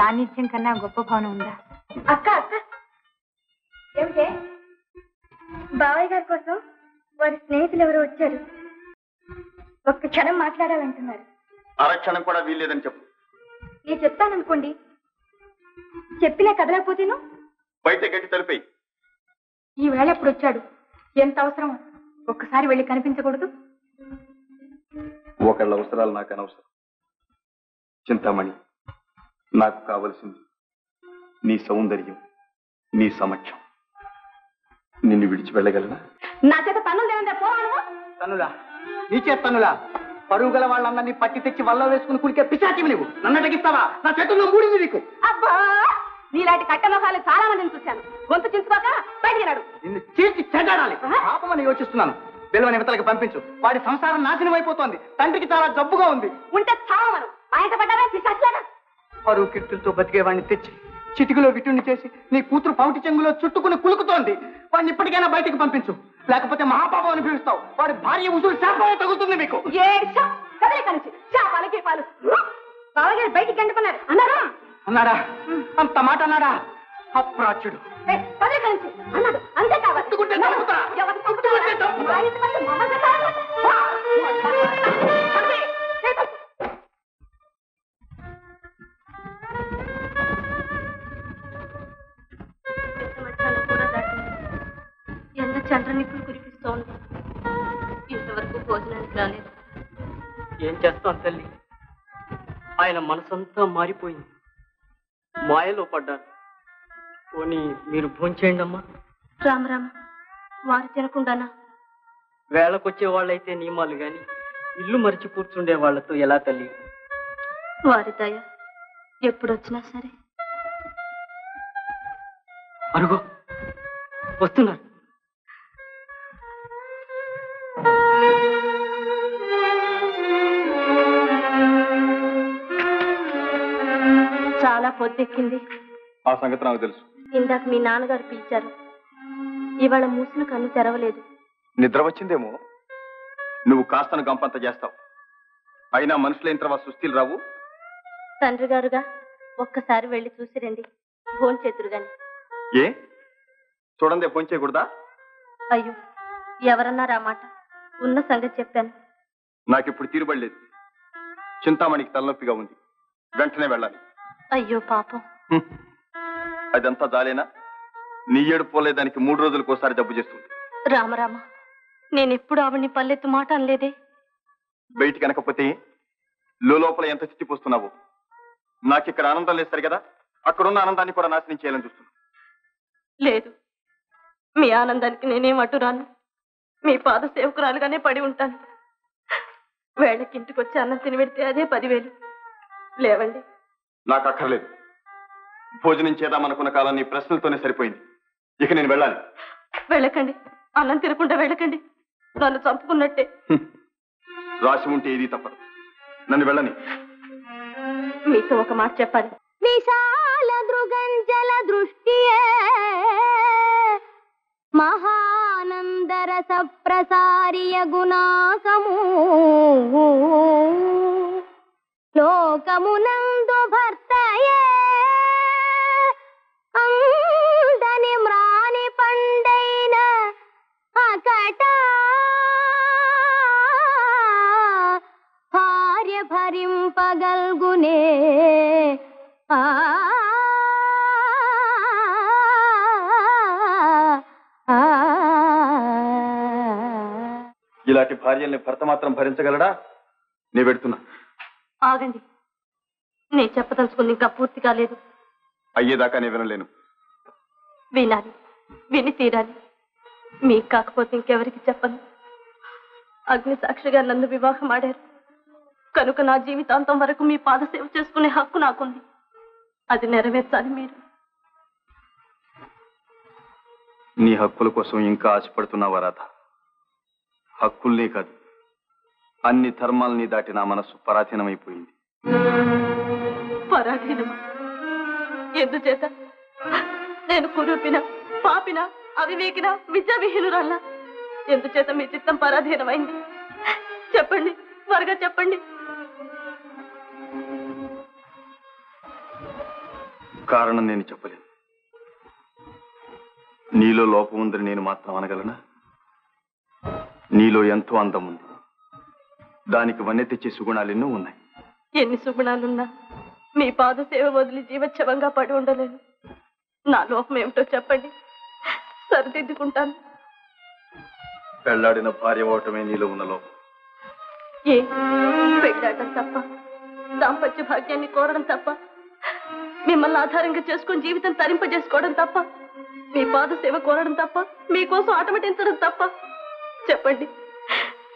సాన్నిధ్యం కన్నా గొప్ప భావన ఉందా? అక్క అక్క ఏమిటే బావయ్య గారి కోసం వారి స్నేహితులు ఎవరు వచ్చారు. ఒక్క క్షణం మాట్లాడాలంటున్నారు. అరక్షణం కూడా వీల్లేదని చెప్పు. నేను చెప్తాననుకోండి, చెప్పినా కదలకపోతేను బయట గట్టి తలిపేయి. ఈ వేళ ఎప్పుడు వచ్చాడు? ఎంత అవసరం? ఒక్కసారి వెళ్ళి కనిపించకూడదు? ఒకళ్ళ అవసరాలు నాకు అనవసరం. చింతామణి, నాకు కావలసింది నీ సౌందర్యం, నీ సమక్షం. నిన్ను విడిచి వెళ్ళగలనా? నా చేత పనులు లేదంటే పోవాను. తనులా, నీ చేతనులా, పరువు గల వాళ్ళందరినీ పట్టి తెచ్చి వల్ల వేసుకుని కులికే పిశాచివి నువ్వు. నన్ను అడిగిస్తావా? నా చేతుల్లో మూడింది నీకు. అబ్బా, నీలాంటి కట్టమొహాలు చాలా మందిని చూశాను. గొంతు చించుకోక బయటికి రాడు. నిన్ను చీల్చి చెడ్డాడాలి. పాపమని యోచిస్తున్నాను. పిల్లవని ఇవతలకి పంపించు. వాడి సంసారం నాశనం అయిపోతోంది. తండ్రికి చాలా జబ్బుగా ఉంది. ఉంటే చావమను. ఆయన పడ్డారా పిశాచిలాగా? పరువు కిట్టులతో బతికేవాడిని తెచ్చి చిటికలో విటుణ్ణి చేసి నీ కూతురు పౌటి చెంగులో చుట్టుకుని కులుకుతోంది. వాడిని ఇప్పటికైనా బయటికి పంపించు, లేకపోతే మహాపాపం అనిపిస్తావు. వాడి భార్య ఉసురు శాపమే తగులుతుంది మీకు. చేపాలకి పాలు బావగారు బయటికి గంటుకున్నారు అన్నారా? అన్నాడా? అంత మాట అన్నాడా? అప్రాచ్యుడు. అన్నాడు. అంతే కావాలి. ఎంత చంద్రనిప్పులు కురిపిస్తోంది. ఇంతవరకు భోజనానికి రాలేదు. ఏం చేస్తాం తల్లి, ఆయన మనసంతా మారిపోయింది. మాయలో పడ్డారు. పోనీ మీరు భోంచేయండి అమ్మా. రామరామ, వారు తినకుండానా? వేళకొచ్చే వాళ్ళైతే నియమాలు గాని ఇల్లు మరిచి కూర్చుండే వాళ్లతో ఎలా తల్లి? వారి దయ ఎప్పుడొచ్చినా సరే. అరుగో వస్తున్నారు. చాలా పొద్దెక్కింది. ఆ సంగతి నాకు తెలుసు. ఇందాక మీ నాన్నగారు పిలిచారు. ఇవాళ మూసిన కన్ను తెరవలేదు. నిద్ర వచ్చిందేమో. నువ్వు కాస్తను గంపంత చేస్తావు. అయినా మనుషులైన తర్వాత సుస్థిలు రావు. తండ్రి గారుగా ఒక్కసారి వెళ్ళి చూసి రండి. భోంచేతురు గాని. ఏ చూడండి, భోంచేయకూడదా? అయ్యో, ఎవరన్నారా మాట? ఉన్న సంగతి చెప్పాను. నాకిప్పుడు తీరుబడలేదు. చింతామణికి తలనొప్పిగా ఉంది. వెంటనే వెళ్ళాలి. అయ్యో పాపం. అదంతా జాలేనా? నీ ఏడు పోలే దానికి 3 రోజులకు ఒకసారి జబ్బు చేస్తుంది. రామరామ, నేనెప్పుడు ఆవిడ్ని పల్లెత్తు మాట అనలేదే. బయటికి అనకపోతే లోపల ఎంత చిట్టిపోస్తున్నావు. నాకిక్కడ ఆనందం లేదు సరి కదా, అక్కడున్న ఆనందాన్ని కూడా నాశనం చేయాలని చూస్తున్నా. లేదు, మీ ఆనందానికి నేనేం అడ్డురాను. మీ పాద సేవకురాలుగానే పడి ఉంటాను. వేళకి ఇంటికి వచ్చి అన్నం తిని పెడితే అదే 10,000. లేవండి. నాకు అక్కర్లేదు. భోజనం చేద్దామనుకున్న కాలం నీ ప్రశ్నలతోనే సరిపోయింది. ఇక నేను వెళ్ళాలి. వెళ్ళకండి, అన్నం తినకుండా వెళ్ళకండి. నన్ను చంపుకున్నట్టే. రాసి ఉంటే ఏది తప్పదు. నన్ను వెళ్ళని. మీతో ఒక మాట చెప్పాలి. విశాల దృగంజల దృష్టియే మహానందరస ప్రసారియ గుణాకము లోకమునందు భర్తయే అందని మ్రాని పండైన అకట భార్య భరింపగల్గునే. ఇలాంటి భార్యల్ని భర్త మాత్రం భరించగలడా? నే పెడుతున్నా. ఆగండి, నేను చెప్పదలుచుకుంది ఇంకా పూర్తి కాలేదు. అయ్యేదాకా నేను వినలేను. వినాలి, విని తీరాలి. మీకు కాకపోతే ఇంకెవరికి చెప్పను. అగ్ని సాక్షిగా నన్ను వివాహం ఆడారు కనుక నా జీవితాంతం వరకు మీ పాదసేవ చేసుకునే హక్కు నాకుంది. అది నెరవేర్చాలి మీరు. నీ హక్కుల కోసం ఇంకా ఆశపడుతున్నావా రాధ? హక్కుల్నే కాదు, అన్ని ధర్మాల్ని దాటి నా మనస్సు పరాధీనమైపోయింది. పరాధీనమా? ఎందుచేత? నేను కురూపిన, పాపిన, అవివేకిన, విద్యావిహీనురాల్లా? ఎందుచేత మీ చిత్తం పరాధీనమైంది? చెప్పండి, త్వరగా చెప్పండి. కారణం నేను చెప్పలేను. నీలో లోపం ఉందని నేను మాత్రం అనగలనా? నీలో ఎంతో అందం ఉంది. దానికి వన్నె తెచ్చే సుగుణాలు ఎన్నో ఉన్నాయి. ఎన్ని సుగుణాలున్నా మీ పాద సేవ వదిలి జీవచ్ఛవంగా పడి ఉండలేను. నా లోపం ఏమిటో చెప్పండి, సరిదిద్దుకుంటాను. పెళ్లాడిన భార్య అవటమే నీలో ఉన్న లోపం. ఏ పెళ్ళాడటం తప్ప, దాంపత్య భాగ్యాన్ని కోరడం తప్ప, మిమ్మల్ని ఆధారంగా చేసుకుని జీవితం తరింపజేసుకోవడం తప్ప, మీ పాద సేవ కోరడం తప్ప, మీకోసం ఆటమటించడం తప్ప. చెప్పండి,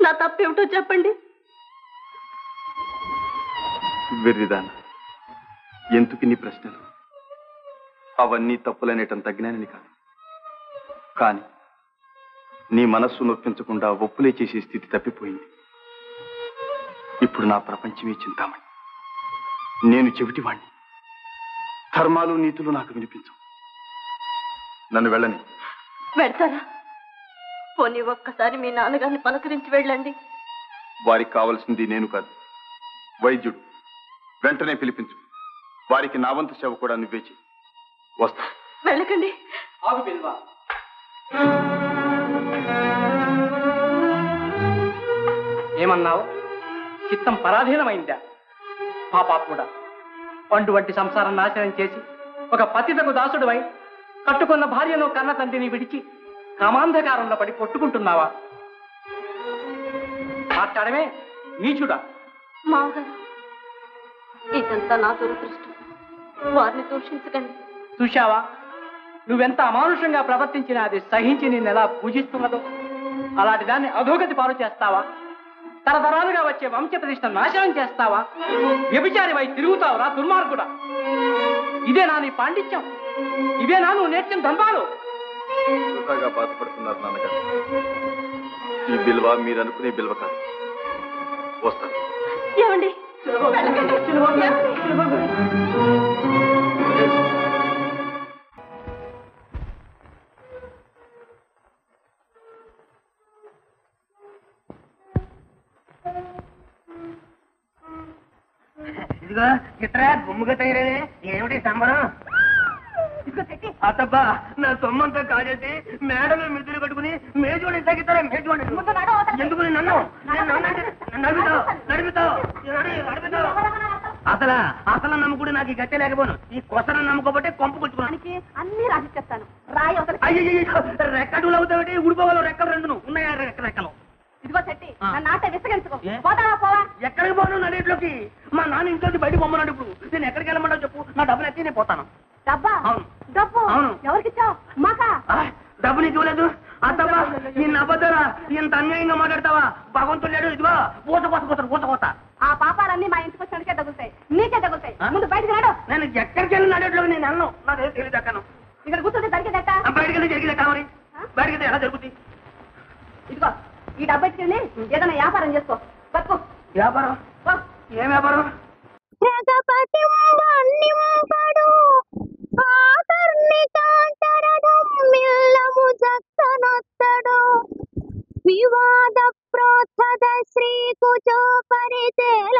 నా తప్పేమిటో చెప్పండి. వెర్రిదాన, ఎందుకు నీ ప్రశ్నలు? అవన్నీ తప్పులనేటం తగ్గినానని కాదు, కానీ నీ మనస్సు నొప్పించకుండా ఒప్పులే చేసే స్థితి తప్పిపోయింది. ఇప్పుడు నా ప్రపంచమే చింతామణి. నేను చెవిటివాణ్ణి. ధర్మాలు నీతులు నాకు వినిపించవు. నన్ను వెళ్ళని. వెళ్తారా? పోనీ ఒక్కసారి మీ నాన్నగారిని పలకరించి వెళ్ళండి. వారికి కావలసింది నేను కాదు, వైద్యుడు. వెంటనే పిలిపించు. వారికి నా వంతు సేవ కూడా నువ్వే చెయ్యి. వస్తా. వెళ్ళకండి. ఏమన్నావు? చిత్తం పరాధీనమైందా? పాపాత్ముడా, పండు వంటి సంసారం నాశనం చేసి ఒక పతితకు దాసుడువై కట్టుకున్న భార్యను కన్న తండ్రిని విడిచి కామాంధకారంలో పడి కొట్టుకుంటున్నావా? మాట్లాడమే నీచుడా. మామగారు, ఇదంతా నా దురదృష్టం. వారిని దూషించకండి. చూశావా, నువ్వెంత అమానుషంగా ప్రవర్తించినా అది సహించి నేను ఎలా పూజిస్తున్నదో. అలాంటి దాన్ని అధోగతి పాలు చేస్తావా? తరతరాలుగా వచ్చే వంశ ప్రతిష్ట నాశనం చేస్తావా? వ్యభిచారివై తిరుగుతావురా దుర్మార్గుడా. ఇదేనా నీ పాండిత్యం? ఇవేనా నువ్వు నేర్చిన ధర్మాలు? వృధాగా బాధపడుతున్నారు నాన్నగారు. ఈ బిల్వ మీరు అనుకునే బిల్వ కాదు. వస్తాను. ఏమండి? ఇదిగో చిత్ర గుమ్ముగా తయారదే ఏమిటి సంబరం? అతబ్బా నా సొమ్మంతా కాజేసి మేడలో మిద్దులు కట్టుకుని మేజోడి తగ్గితారా? మేజోడి ఎందుకు నన్ను నడుపుతావు? అసలు నమ్ముకుడు నాకు ఈ గట్టె లేకపోను. ఈ కొసను నమ్ముకోబట్టే కొంపు కొట్టుకున్నానికి అన్ని రాసి చెప్తాను. రాయి అయ్యో రెక్కడులు అవుతావుంటే ఉడిపోవాలి. రెక్కలు రెండు ఉన్నాయా? రెక్కలు. ఇదిగో చెట్టి, నాట విసగించుకో. ఎక్కడికి పోను? నడిలోకి మా నాన్న ఇంట్లో బయట బొమ్మన్నాడు. ఇప్పుడు నేను ఎక్కడికి వెళ్ళమంటావు చెప్పు. నా డబ్బులు ఎత్తి నేను పోతాను. డబ్బా? డబ్బు ఎవరికి ఇచ్చావు? మాకా? డబ్బు నీకు ఇవ్వలేదు. అద్దబ్బా నిన్న అబద్ధారా? ఇంత అన్యాయంగా మాట్లాడతావా? భగవంతుడు లేడు. ఇదిగో ఊత. ఆ పాపాలన్నీ మా ఇంటికి వచ్చినకే తగులుతాయి. నీకే తగులుతాయి. ముందు బయటకు రాడు. నేను ఎక్కడికి వెళ్ళి నడేట్లోకి నేను వెళ్ళను. నాదే తెలియదు అక్కను. ఇక్కడ కూర్చుంటే జరిగేదట. బయటకి వెళ్ళి జరిగేదట. మరి బయటకి ఎలా జరుగుతుంది? ఇదిగో ఈ డబ్బు ఇచ్చింది ఏదైనా వ్యాపారం చేసుకో. బతుకో. వ్యాపారం? ఏం వ్యాపారం? వివాద ప్రోత్సద శ్రీ కుచో పరితేలాంచలమైన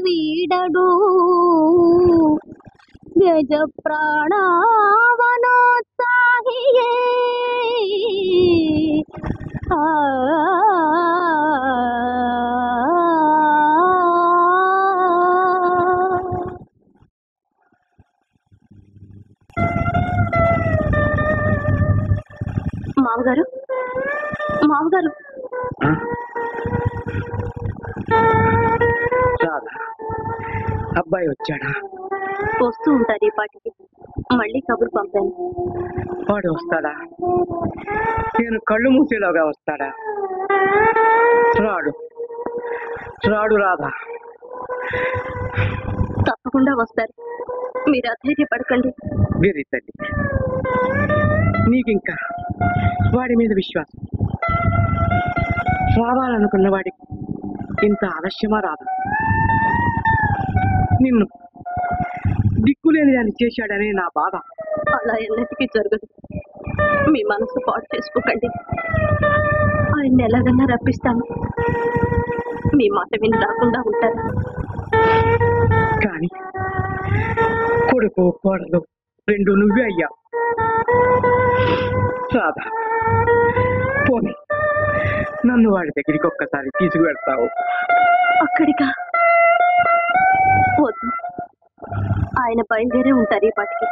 వీడడు గజ ప్రాణావనోత్సాహియే మామగారు అబ్బాయి వచ్చాడా? వస్తూ ఉంటారు ఈ పాటికి. మళ్ళీ కబురు పంపాను. వాడు వస్తాడా? నేను కళ్ళు మూసేలోగా వస్తాడా? రాడు రాధా. తప్పకుండా వస్తారు. మీరు అధైర్యపడకండి. గిరి తల్లి, నీకింకా వాడి మీద విశ్వాసం రావాలనుకున్న వాడికి ఇంత ఆలస్యమా రాదు? నిన్ను దిక్కులేని దాన్ని చేశాడనే నా బాధ. అలా ఎన్నటికీ జరగదు. మీ మనసు పాటు చేసుకోకండి. ఆయన్ని ఎలాగన్నా రప్పిస్తాను. మీ మాట విని రాకుండా ఉంటారు. కానీ కొడుకు కోడలు రెండు నువ్వే అయ్యా. రాధా పోనీ నన్ను వాడి దగ్గరికి ఒక్కసారి తీసుకువెళ్తావు? అక్కడికా? వద్దు, ఆయన బయలుదేరే ఉంటారు ఈ పాటికి.